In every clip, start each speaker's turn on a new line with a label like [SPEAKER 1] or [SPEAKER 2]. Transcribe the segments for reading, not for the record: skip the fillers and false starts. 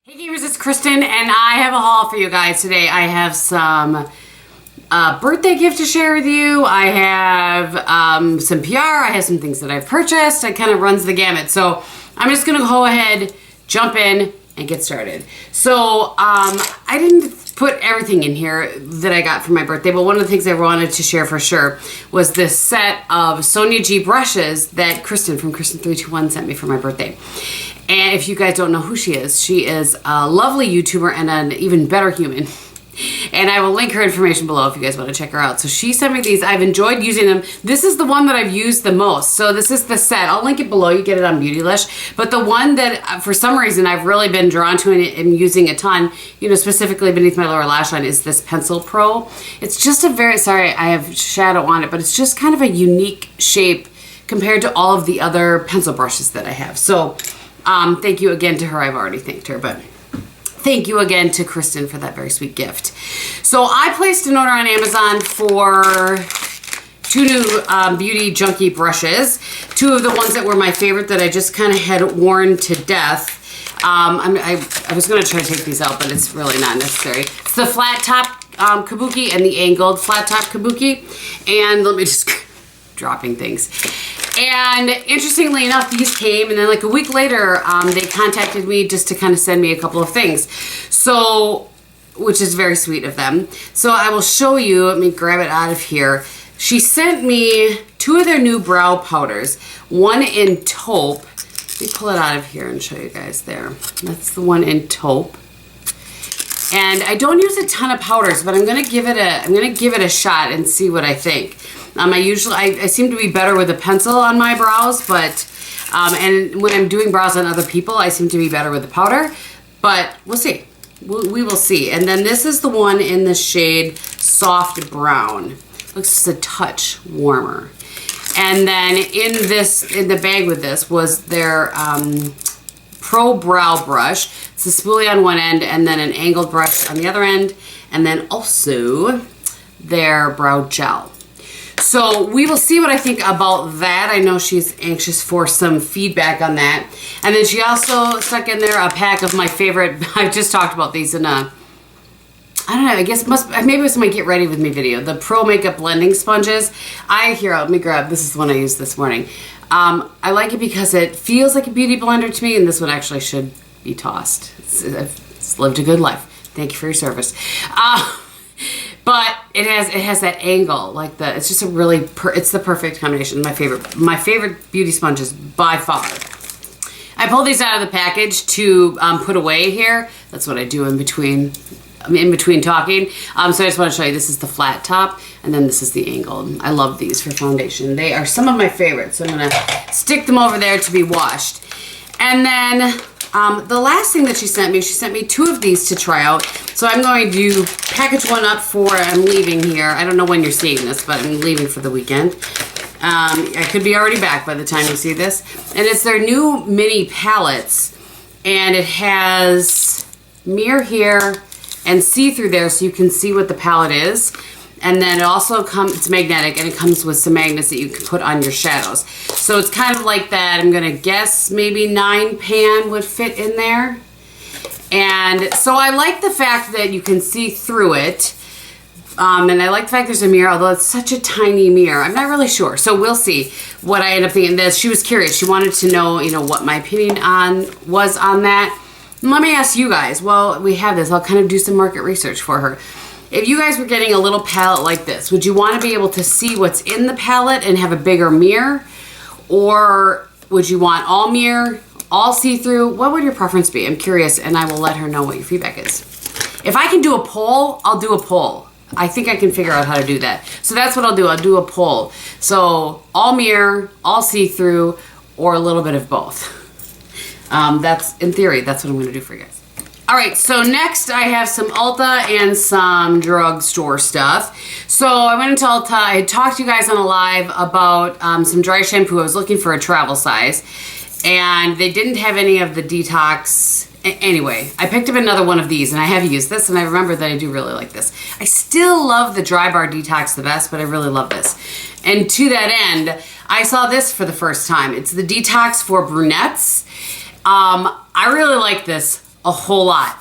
[SPEAKER 1] Hey gamers, it's Kristin, and I have a haul for you guys today. I have some birthday gift to share with you. I have some PR. I have some things that I've purchased. It kind of runs the gamut. So I'm just going to go ahead, jump in, and get started. So I didn't put everything in here that I got for my birthday, but one of the things I wanted to share for sure was this set of Sony G brushes that Kristin from Kristin321 sent me for my birthday. And if you guys don't know who she is a lovely YouTuber and an even better human. And I will link her information below if you guys want to check her out. So she sent me these. I've enjoyed using them. This is the one that I've used the most. So this is the set. I'll link it below. You get it on Beautylish. But the one that for some reason I've really been drawn to and am using a ton, you know, specifically beneath my lower lash line, is this Pencil Pro. It's just a very, sorry, I have shadow on it, but it's just kind of a unique shape compared to all of the other pencil brushes that I have. So thank you again to her. I've already thanked her, but thank you again to Kristin for that very sweet gift. So I placed an order on Amazon for two new Beauty Junkie brushes. Two of the ones that were my favorite that I just kind of had worn to death. I was going to try to take these out, but it's really not necessary. It's the flat top kabuki and the angled flat top kabuki. And let me just dropping things. And interestingly enough, these came, and then like a week later, they contacted me just to kind of send me a couple of things. So, which is very sweet of them. So I will show you, let me grab it out of here. She sent me two of their new brow powders, one in taupe. Let me pull it out of here and show you guys there. That's the one in taupe. And I don't use a ton of powders, but I'm gonna give it a shot and see what I think. I seem to be better with a pencil on my brows, but and when I'm doing brows on other people, I seem to be better with the powder. But we'll see. We will see. And then this is the one in the shade Soft Brown. Looks just a touch warmer. And then in the bag with this was their Pro Brow Brush. It's a spoolie on one end and then an angled brush on the other end. And then also their brow gel. So we will see what I think about that. I know she's anxious for some feedback on that. And then she also stuck in there a pack of my favorite, I just talked about these in a, I don't know, I guess maybe it was my get ready with me video. The Pro Makeup Blending Sponges. Let me grab, this is the one I used this morning. I like it because it feels like a beauty blender to me, and this one actually should be tossed. It's lived a good life. Thank you for your service. But it has that angle, like it's just a really, it's the perfect combination. My favorite beauty sponges by far. I pulled these out of the package to put away here. That's what I do in between talking. So I just want to show you, this is the flat top, and then this is the angled. I love these for foundation. They are some of my favorites, so I'm gonna stick them over there to be washed. And then the last thing that she sent me two of these to try out. So I'm going to package one up for, I'm leaving here. I don't know when you're seeing this, but I'm leaving for the weekend. I could be already back by the time you see this. And it's their new mini palettes. And it has mirror here and see-through there so you can see what the palette is. And then it also it's magnetic, and it comes with some magnets that you can put on your shadows. So it's kind of like that, I'm gonna guess maybe 9 pan would fit in there. And so I like the fact that you can see through it. And I like the fact there's a mirror, although it's such a tiny mirror. I'm not really sure, so we'll see what I end up thinking. She was curious, she wanted to know, you know, what my opinion was on that. And let me ask you guys, well, we have this, I'll kind of do some market research for her. If you guys were getting a little palette like this, would you want to be able to see what's in the palette and have a bigger mirror? Or would you want all mirror, all see-through? What would your preference be? I'm curious, and I will let her know what your feedback is. If I can do a poll, I'll do a poll. I think I can figure out how to do that. So that's what I'll do. I'll do a poll. So all mirror, all see-through, or a little bit of both. That's, in theory, that's what I'm going to do for you guys. All right, so next I have some Ulta and some drugstore stuff. So I went into Ulta. I had talked to you guys on a live about some dry shampoo. I was looking for a travel size, and they didn't have any of the detox. Anyway, I picked up another one of these, and I have used this, and I remember that I do really like this. I still love the Dry Bar Detox the best, but I really love this. And to that end, I saw this for the first time. It's the Detox for Brunettes. I really like this a whole lot.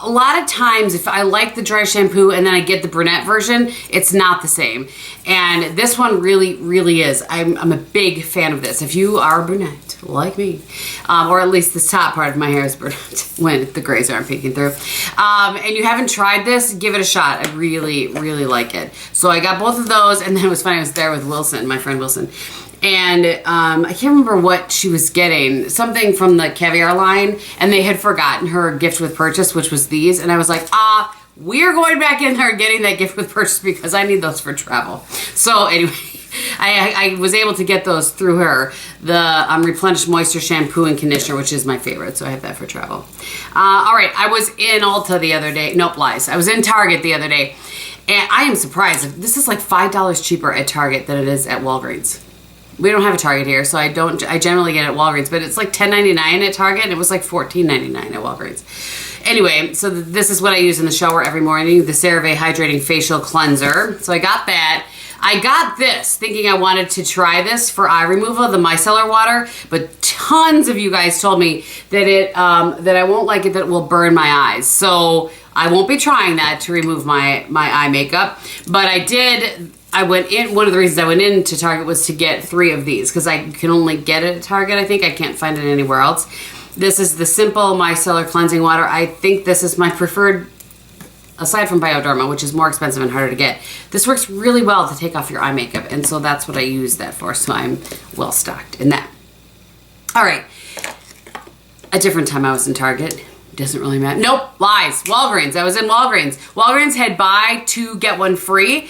[SPEAKER 1] A lot of times, if I like the dry shampoo and then I get the brunette version, it's not the same. And this one really, really is. I'm a big fan of this. If you are brunette, like me, or at least this top part of my hair is brunette when the grays aren't peeking through, and you haven't tried this, give it a shot. I really, really like it. So I got both of those, and then it was funny, I was there with Wilson, my friend Wilson. And I can't remember what she was getting, something from the Caviar line, and they had forgotten her gift with purchase, which was these, and I was like, we're going back in there and getting that gift with purchase because I need those for travel. So anyway, I was able to get those through her, the Replenish Moisture Shampoo and Conditioner, which is my favorite, so I have that for travel. All right, I was in Ulta the other day, nope, lies, I was in Target the other day, and I am surprised, this is like $5 cheaper at Target than it is at Walgreens. We don't have a Target here, so I generally get it at Walgreens, but it's like $10.99 at Target, and it was like $14.99 at Walgreens. Anyway, so this is what I use in the shower every morning, the CeraVe Hydrating Facial Cleanser. So I got that. I got this thinking I wanted to try this for eye removal, the micellar water, but tons of you guys told me that that I won't like it, that it will burn my eyes. So I won't be trying that to remove my eye makeup, but I went in, one of the reasons I went into Target was to get 3 of these because I can only get it at Target, I think. I can't find it anywhere else. This is the Simple Micellar Cleansing Water. I think this is my preferred, aside from Bioderma, which is more expensive and harder to get. This works really well to take off your eye makeup, and so that's what I use that for, so I'm well stocked in that. All right, a different time I was in Target. Doesn't really matter. Nope, lies. Walgreens. I was in Walgreens. Walgreens had buy 2 get 1 free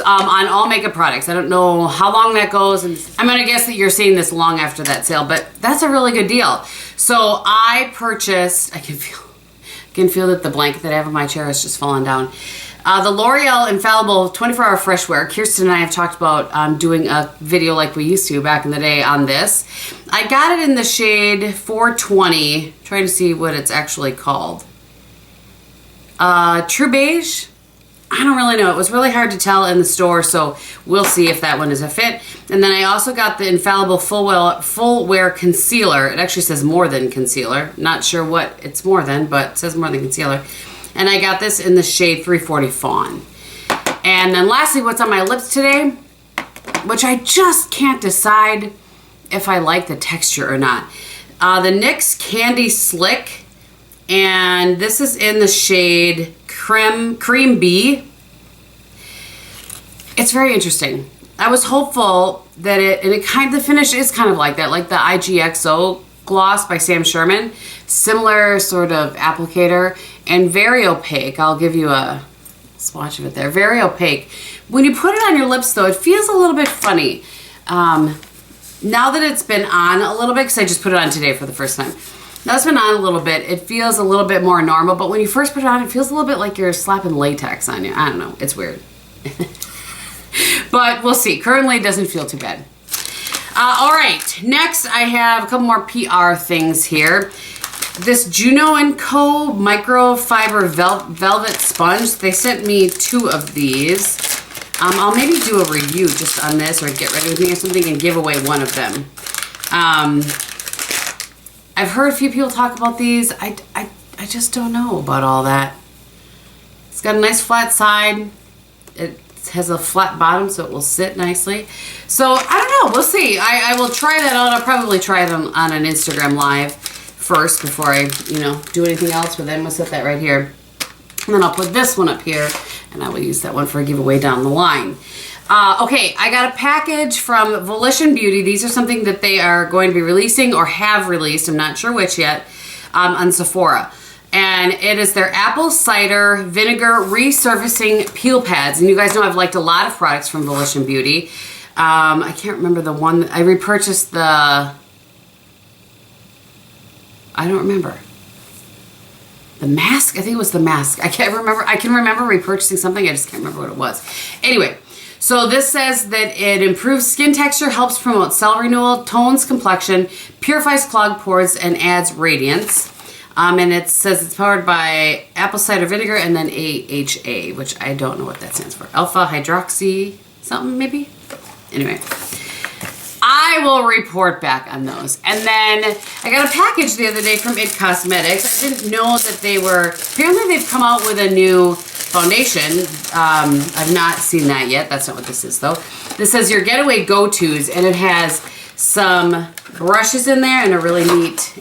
[SPEAKER 1] on all makeup products. I don't know how long that goes, and I'm gonna guess that you're seeing this long after that sale, but that's a really good deal. So I purchased, I can feel that the blanket that I have on my chair is just falling down. The L'Oreal Infallible 24-Hour Fresh Wear. Kirsten and I have talked about doing a video like we used to back in the day on this. I got it in the shade 420. Trying to see what it's actually called. True Beige? I don't really know. It was really hard to tell in the store, so we'll see if that one is a fit. And then I also got the Infallible Full Wear Concealer. It actually says more than concealer. Not sure what it's more than, but it says more than concealer. And I got this in the shade 340 Fawn. And then lastly, what's on my lips today, which I just can't decide if I like the texture or not. The NYX Candy Slick, and this is in the shade Cream Bee. It's very interesting. I was hopeful that the finish is kind of like that, like the IGXO gloss by Sam Sherman. Similar sort of applicator and very opaque. I'll give you a swatch of it there. Very opaque. When you put it on your lips though, it feels a little bit funny. Now that it's been on a little bit, because I just put it on today for the first time. Now it's been on a little bit, it feels a little bit more normal, but when you first put it on, it feels a little bit like you're slapping latex on you. I don't know, it's weird. But we'll see. Currently it doesn't feel too bad. All right, next I have a couple more PR things here. This Juno & Co. Microfiber Velvet Sponge. They sent me 2 of these. I'll maybe do a review just on this, or get ready with me or something, and give away one of them. I've heard a few people talk about these. I just don't know about all that. It's got a nice flat side. It has a flat bottom, so it will sit nicely. So I don't know. We'll see. I will try that out. I'll probably try it on an Instagram Live first before I, do anything else with it. I'm gonna set that right here. And then I'll put this one up here, and I will use that one for a giveaway down the line. Okay, I got a package from Volition Beauty. These are something that they are going to be releasing or have released, I'm not sure which yet, on Sephora. And it is their apple cider vinegar resurfacing peel pads. And you guys know I've liked a lot of products from Volition Beauty. I can't remember the one. I repurchased the... I don't remember. The mask? I think it was the mask. I can't remember. I can remember repurchasing something. I just can't remember what it was. Anyway, so this says that it improves skin texture, helps promote cell renewal, tones complexion, purifies clogged pores, and adds radiance. And it says it's powered by apple cider vinegar and then AHA, which I don't know what that stands for. Alpha hydroxy something maybe? Anyway. I will report back on those. And then I got a package the other day from It Cosmetics. I didn't know that they were, apparently they've come out with a new foundation. I've not seen that yet. That's not what this is though. This says your getaway go-tos, and it has some brushes in there and a really neat,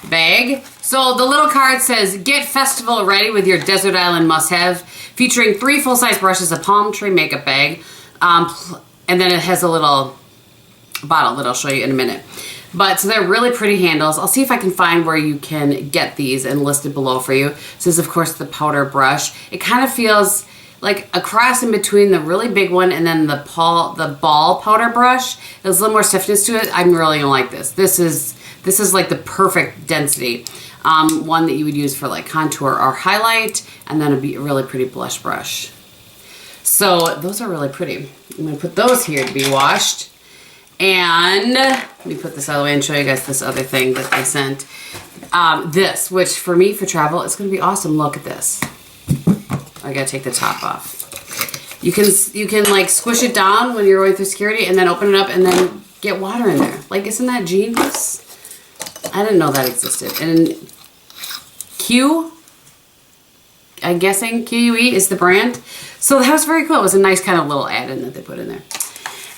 [SPEAKER 1] bag. So the little card says, get festival ready with your desert island must-have, featuring 3 full-size brushes, a palm tree makeup bag, and then it has a little bottle that I'll show you in a minute. But so they're really pretty handles. I'll see if I can find where you can get these and listed below for you. This is of course the powder brush. It kind of feels like a cross in between the really big one and then the ball powder brush. There's a little more stiffness to it. I'm really gonna like this. This is like the perfect density. One that you would use for like contour or highlight, and then a really pretty blush brush. So those are really pretty. I'm gonna put those here to be washed. And let me put this out of the way and show you guys this other thing that they sent. This, which for me for travel, it's gonna be awesome. Look at this. I gotta take the top off. You can like squish it down when you're going through security and then open it up and then get water in there. Like, isn't that genius? I didn't know that existed. And I'm guessing QUE is the brand. So that was very cool. It was a nice kind of little add-in that they put in there.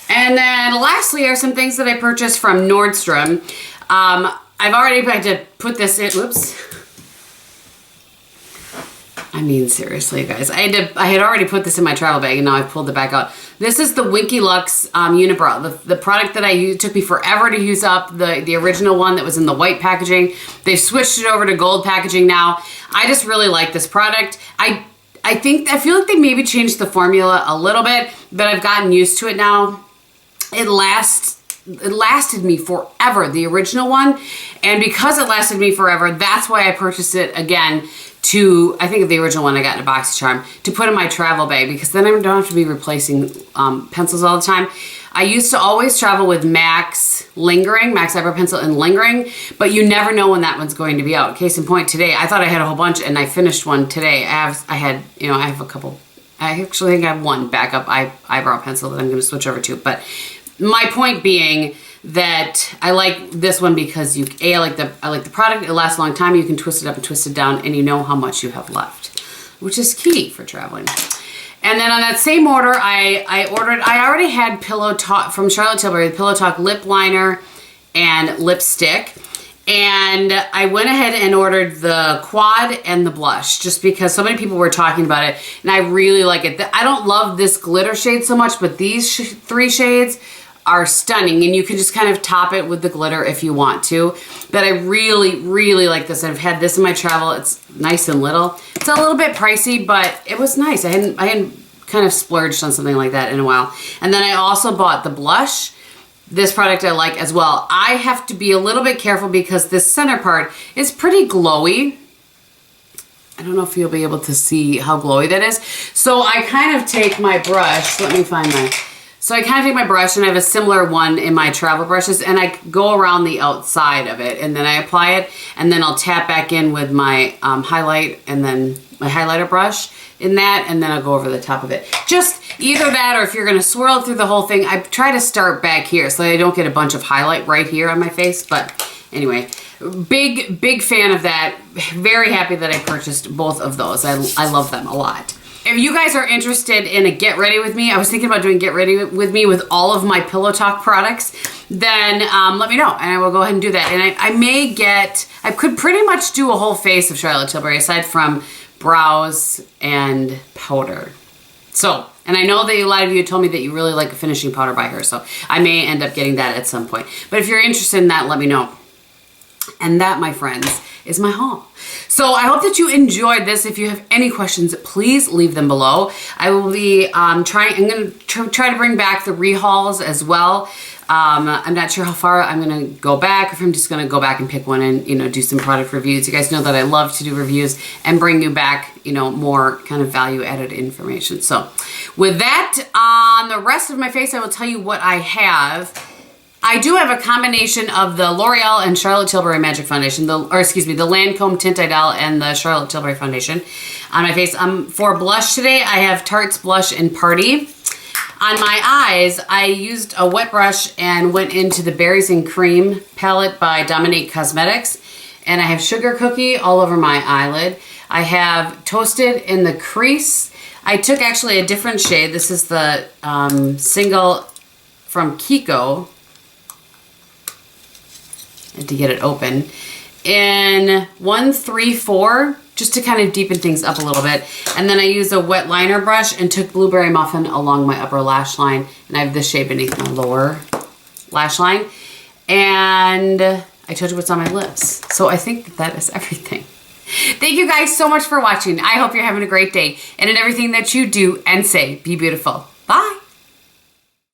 [SPEAKER 1] And then lastly are some things that I purchased from Nordstrom. I've already had to put this in, whoops. I mean, seriously, guys. I had already put this in my travel bag, and now I've pulled it back out. This is the Winky Lux Unibrow, the product that I used. It took me forever to use up the original one that was in the white packaging. They've switched it over to gold packaging now. I just really like this product. I feel like they maybe changed the formula a little bit, but I've gotten used to it now. It lasted me forever, the original one, and because it lasted me forever, that's why I purchased it again. I think of the original one I got in a BoxyCharm, to put in my travel bag, because then I don't have to be replacing pencils all the time. I used to always travel with MAC Eyebrow Pencil and Lingering, but you never know when that one's going to be out. Case in point, today, I thought I had a whole bunch, and I finished one today. I have a couple, I actually think I have one backup eyebrow pencil that I'm going to switch over to, but my point being that I like this one because I like the product. It lasts a long time. You can twist it up and twist it down, and you know how much you have left, which is key for traveling. And then on that same order, I already had Pillow Talk from Charlotte Tilbury, the Pillow Talk lip liner and lipstick. And I went ahead and ordered the quad and the blush just because so many people were talking about it, and I really like it. I don't love this glitter shade so much, but these 3 shades are stunning, and you can just kind of top it with the glitter if you want to. But I really, really like this. I've had this in my travel. It's nice and little. It's a little bit pricey, but it was nice. I hadn't kind of splurged on something like that in a while. And then I also bought the blush. This product I like as well. I have to be a little bit careful because this center part is pretty glowy. I don't know if you'll be able to see how glowy that is. So I kind of take my brush. Let me find my... So I kind of take my brush, and I have a similar one in my travel brushes, and I go around the outside of it, and then I apply it, and then I'll tap back in with my highlight, and then my highlighter brush in that, and then I'll go over the top of it. Just either that, or if you're going to swirl through the whole thing, I try to start back here so I don't get a bunch of highlight right here on my face. But anyway, big fan of that. Very happy that I purchased both of those. I love them a lot. If you guys are interested in a get ready with me, I was thinking about doing get ready with me with all of my Pillow Talk products, then let me know and I will go ahead and do that. And I could pretty much do a whole face of Charlotte Tilbury aside from brows and powder. So, and I know that a lot of you told me that you really like a finishing powder by her, so I may end up getting that at some point. But if you're interested in that, let me know. And that, my friends, is my haul. So I hope that you enjoyed this. If you have any questions, please leave them below. I will be I'm going to try to bring back the rehauls as well. I'm not sure how far I'm going to go back, if I'm just going to go back and pick one and, do some product reviews. You guys know that I love to do reviews and bring you back, more kind of value added information. So with that, on the rest of my face, I will tell you what I have. I do have a combination of the L'Oreal and Charlotte Tilbury Magic Foundation, the Lancome Tint Idol and the Charlotte Tilbury Foundation on my face. For blush today, I have Tarte's Blush in Party. On my eyes, I used a wet brush and went into the Berries and Cream palette by Dominique Cosmetics. And I have Sugar Cookie all over my eyelid. I have Toasted in the crease. I took actually a different shade. This is the single from Kiko. And to get it open. In 134, just to kind of deepen things up a little bit. And then I used a wet liner brush and took Blueberry Muffin along my upper lash line. And I have this shade beneath my lower lash line. And I told you what's on my lips. So I think that is everything. Thank you guys so much for watching. I hope you're having a great day. And in everything that you do and say, be beautiful.